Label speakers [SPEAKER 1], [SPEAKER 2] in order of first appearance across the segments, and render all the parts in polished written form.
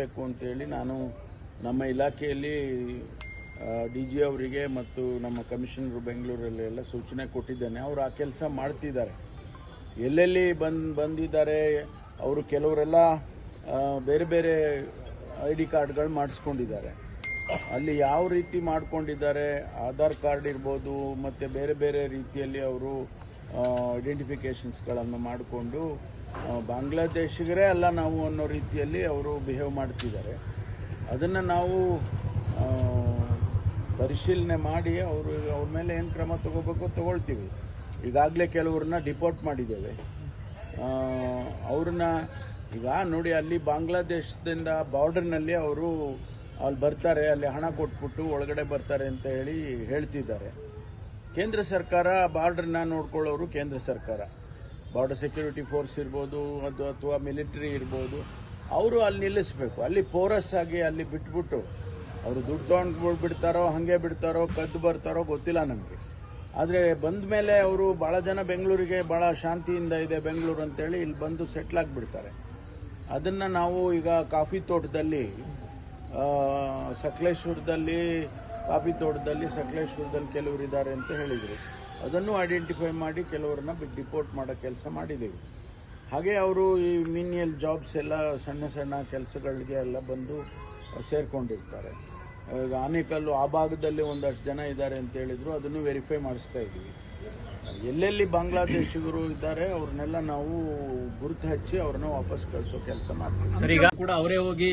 [SPEAKER 1] ಬೇಕು ಅಂತೇಳಿ ನಾನು ನಮ್ಮ ಇಲಾಖೆಯಲ್ಲಿ DG ಅವರಿಗೆ ಮತ್ತು ನಮ್ಮ ಕಮಿಷನರ್ ಬೆಂಗಳೂರಲ್ಲೆಲ್ಲ ಸೂಚನೆ ಕೊಟ್ಟಿದ್ದೇನೆ. ಅವರು ಆ ಕೆಲಸ ಮಾಡ್ತಿದ್ದಾರೆ. ಎಲ್ಲೆಲ್ಲಿ ಬಂದಿದ್ದಾರೆ ಅವರು ಕೆಲವರೆಲ್ಲ ಬೇರೆ ಬೇರೆ ID ಕಾರ್ಡ್ಗಳು ಮಾಡಿಸ್ಕೊಂಡಿದ್ದಾರೆ. ಅಲ್ಲಿ ಯಾವ ರೀತಿ ಮಾಡ್ಕೊಂಡಿದ್ದಾರೆ, ಆಧಾರ್ ಕಾರ್ಡ್ ಇರ್ಬೋದು ಮತ್ತು ಬೇರೆ ಬೇರೆ ರೀತಿಯಲ್ಲಿ ಅವರು ಐಡೆಂಟಿಫಿಕೇಷನ್ಸ್ಗಳನ್ನು ಮಾಡಿಕೊಂಡು ಬಾಂಗ್ಲಾದೇಶಿಗರೇ ಅಲ್ಲ ನಾವು ಅನ್ನೋ ರೀತಿಯಲ್ಲಿ ಅವರು ಬಿಹೇವ್ ಮಾಡ್ತಿದ್ದಾರೆ. ಅದನ್ನು ನಾವು ಪರಿಶೀಲನೆ ಮಾಡಿ ಅವ್ರ ಮೇಲೆ ಏನು ಕ್ರಮ ತಗೋಬೇಕು ತಗೊಳ್ತೀವಿ. ಈಗಾಗಲೇ ಕೆಲವ್ರನ್ನ ಡಿಪೋರ್ಟ್ ಮಾಡಿದ್ದೇವೆ. ಅವ್ರನ್ನ ಈಗ ನೋಡಿ, ಅಲ್ಲಿ ಬಾಂಗ್ಲಾದೇಶದಿಂದ ಬಾರ್ಡರ್ನಲ್ಲಿ ಅವರು ಅಲ್ಲಿ ಬರ್ತಾರೆ, ಅಲ್ಲಿ ಹಣ ಕೊಟ್ಬಿಟ್ಟು ಒಳಗಡೆ ಬರ್ತಾರೆ ಅಂತ ಹೇಳ್ತಿದ್ದಾರೆ. ಕೇಂದ್ರ ಸರ್ಕಾರ ಬಾರ್ಡರ್ನ ನೋಡ್ಕೊಳ್ಳೋರು ಕೇಂದ್ರ ಸರ್ಕಾರ, ಬಾರ್ಡರ್ ಸೆಕ್ಯೂರಿಟಿ ಫೋರ್ಸ್ ಇರ್ಬೋದು ಅದು ಅಥವಾ ಮಿಲಿಟರಿ ಇರ್ಬೋದು, ಅವರು ಅಲ್ಲಿ ನಿಲ್ಲಿಸಬೇಕು. ಅಲ್ಲಿ ಪೋರಸ್ ಆಗಿ ಅಲ್ಲಿ ಬಿಟ್ಬಿಟ್ಟು ಅವರು ದುಡ್ಡು ತೊಗೊಂಡು ಬಿಡ್ತಾರೋ ಹಾಗೆ ಬಿಡ್ತಾರೋ ಕದ್ದು ಬರ್ತಾರೋ ಗೊತ್ತಿಲ್ಲ ನಮಗೆ. ಆದರೆ ಬಂದ ಮೇಲೆ ಅವರು ಭಾಳ ಜನ ಬೆಂಗಳೂರಿಗೆ ಭಾಳ ಶಾಂತಿಯಿಂದ ಇದೆ ಬೆಂಗಳೂರು ಅಂತೇಳಿ ಇಲ್ಲಿ ಬಂದು ಸೆಟ್ಲ್ ಆಗಿಬಿಡ್ತಾರೆ. ಅದನ್ನು ನಾವು ಈಗ ಕಾಫಿ ತೋಟದಲ್ಲಿ ಸಕಲೇಶ್ವರದಲ್ಲಿ ಕೆಲವರು ಇದ್ದಾರೆ ಅಂತ ಹೇಳಿದರು. ಅದನ್ನು ಐಡೆಂಟಿಫೈ ಮಾಡಿ ಕೆಲವರನ್ನ ಡಿಪೋರ್ಟ್ ಮಾಡೋ ಕೆಲಸ ಮಾಡಿದ್ದೀವಿ. ಹಾಗೆ ಅವರು ಈ ಮಿನಿಯಲ್ ಜಾಬ್ಸ್ ಎಲ್ಲ ಸಣ್ಣ ಸಣ್ಣ ಕೆಲಸಗಳಿಗೆ ಎಲ್ಲ ಬಂದು ಸೇರಿಕೊಂಡಿರ್ತಾರೆ. ಈಗ ಆನೇಕಲ್ಲು ಆ ಭಾಗದಲ್ಲಿ ಒಂದಷ್ಟು ಜನ ಇದ್ದಾರೆ ಅಂತ ಹೇಳಿದ್ರು, ಅದನ್ನು ವೆರಿಫೈ ಮಾಡಿಸ್ತಾ ಇದ್ದೀವಿ. ಎಲ್ಲೆಲ್ಲಿ ಬಾಂಗ್ಲಾದೇಶಿಗರು ಇದ್ದಾರೆ ಅವ್ರನ್ನೆಲ್ಲ ನಾವು ಗುರುತು ಹಚ್ಚಿ ಅವ್ರನ್ನ ವಾಪಸ್ ಕಳಿಸೋ ಕೆಲಸ ಮಾಡ್ತೀವಿ.
[SPEAKER 2] ಸರ್, ಈಗ ಕೂಡ ಅವರೇ ಹೋಗಿ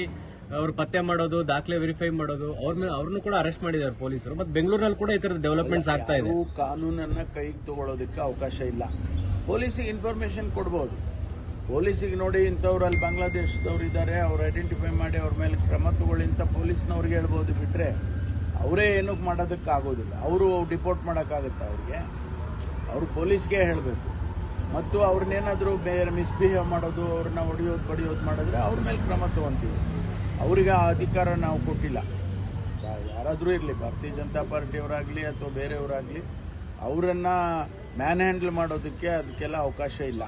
[SPEAKER 2] ಅವ್ರು ಪತ್ತೆ ಮಾಡೋದು, ದಾಖಲೆ ವೆರಿಫೈ ಮಾಡೋದು, ಅವ್ರನ್ನು ಕೂಡ ಅರೆಸ್ಟ್ ಮಾಡಿದ್ದಾರೆ ಪೊಲೀಸರು. ಮತ್ತೆ ಬೆಂಗಳೂರಿನಲ್ಲಿ ಕೂಡ ಈ ತರದ ಡೆವಲಪ್ಮೆಂಟ್ಸ್ ಆಗ್ತಾ ಇದೆ.
[SPEAKER 1] ಕಾನೂನನ್ನ ಕೈಗೆ ತಗೊಳ್ಳೋದಕ್ಕೆ ಅವಕಾಶ ಇಲ್ಲ. ಪೊಲೀಸಿಗೆ ಇನ್ಫಾರ್ಮೇಶನ್ ಕೊಡ್ಬೋದು. ಪೊಲೀಸಿಗೆ ನೋಡಿ ಇಂಥವ್ರು ಅಲ್ಲಿ ಬಾಂಗ್ಲಾದೇಶದವ್ರು ಇದ್ದಾರೆ, ಅವ್ರು ಐಡೆಂಟಿಫೈ ಮಾಡಿ ಅವ್ರ ಮೇಲೆ ಕ್ರಮ ತಗೊಳ್ಳಿ ಅಂತ ಪೊಲೀಸ್ನವ್ರಿಗೆ ಹೇಳ್ಬೋದು. ಬಿಟ್ಟರೆ ಅವರೇ ಏನೂ ಮಾಡೋದಕ್ಕೆ ಆಗೋದಿಲ್ಲ. ಅವರು ಡಿಪೋರ್ಟ್ ಮಾಡೋಕ್ಕಾಗುತ್ತೆ ಅವ್ರಿಗೆ? ಅವರು ಪೊಲೀಸ್ಗೆ ಹೇಳಬೇಕು. ಮತ್ತು ಅವ್ರನ್ನೇನಾದರೂ ಬೇರೆ ಮಿಸ್ಬಿಹೇವ್ ಮಾಡೋದು, ಅವ್ರನ್ನ ಬಡಿಯೋದು ಮಾಡಿದ್ರೆ ಅವ್ರ ಮೇಲೆ ಕ್ರಮ ತಗೊತೀವಿ. ಅವರಿಗೆ ಆ ಅಧಿಕಾರ ನಾವು ಕೊಟ್ಟಿಲ್ಲ. ಯಾರಾದರೂ ಇರಲಿ, ಭಾರತೀಯ ಜನತಾ ಪಾರ್ಟಿಯವರಾಗಲಿ ಅಥವಾ ಬೇರೆಯವರಾಗಲಿ, ಅವರನ್ನು ಮ್ಯಾನ್ ಹ್ಯಾಂಡಲ್ ಮಾಡೋದಕ್ಕೆ ಅದಕ್ಕೆಲ್ಲ ಅವಕಾಶ ಇಲ್ಲ.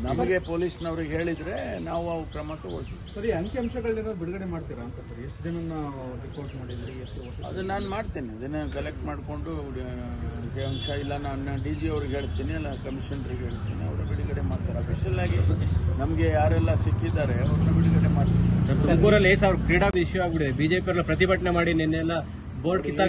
[SPEAKER 1] ನಮಗೆ ಪೊಲೀಸ್ನವ್ರಿಗೆ ಹೇಳಿದರೆ ನಾವು ಅವು ಕ್ರಮ ತಗೊಳ್ತೀವಿ.
[SPEAKER 3] ಸರಿ, ಅಂಕಿಅಂಶಗಳನ್ನ ಬಿಡುಗಡೆ ಮಾಡ್ತೀರಾ ಅಂತ ಸರ್? ಎಷ್ಟು ಜನ ರಿಪೋರ್ಟ್ ಮಾಡಿದ್ರಿ?
[SPEAKER 1] ಅದು ನಾನು ಮಾಡ್ತೇನೆ. ಅದನ್ನು ಕಲೆಕ್ಟ್ ಮಾಡಿಕೊಂಡು ಅಂಶ ಇಲ್ಲ, ನಾನು DG ಅವ್ರಿಗೆ ಹೇಳ್ತೀನಿ, ಅಲ್ಲ ಕಮಿಷನರಿಗೆ ಹೇಳ್ತೀನಿ, ಅವರು ಬಿಡುಗಡೆ ಮಾಡ್ತಾರೆ. ಅಫಿಷಿಯಲ್ ಆಗಿ ನಮಗೆ ಯಾರೆಲ್ಲ ಸಿಕ್ಕಿದ್ದಾರೆ ಅವ್ರನ್ನ ಬಿಡುಗಡೆ ಮಾಡ್ತೀನಿ.
[SPEAKER 2] ತುಮಕೂರಲ್ಲಿ 5,000 ಕ್ರೀಡಾ ಇಶ್ಯೂ ಆಗ್ಬಿಟ್ಟಿದೆ. BJP ಪ್ರತಿಭಟನೆ ಮಾಡಿ ನಿನ್ನೆಲ್ಲ ಬೋರ್ಡ್ ಕಿತ್ತ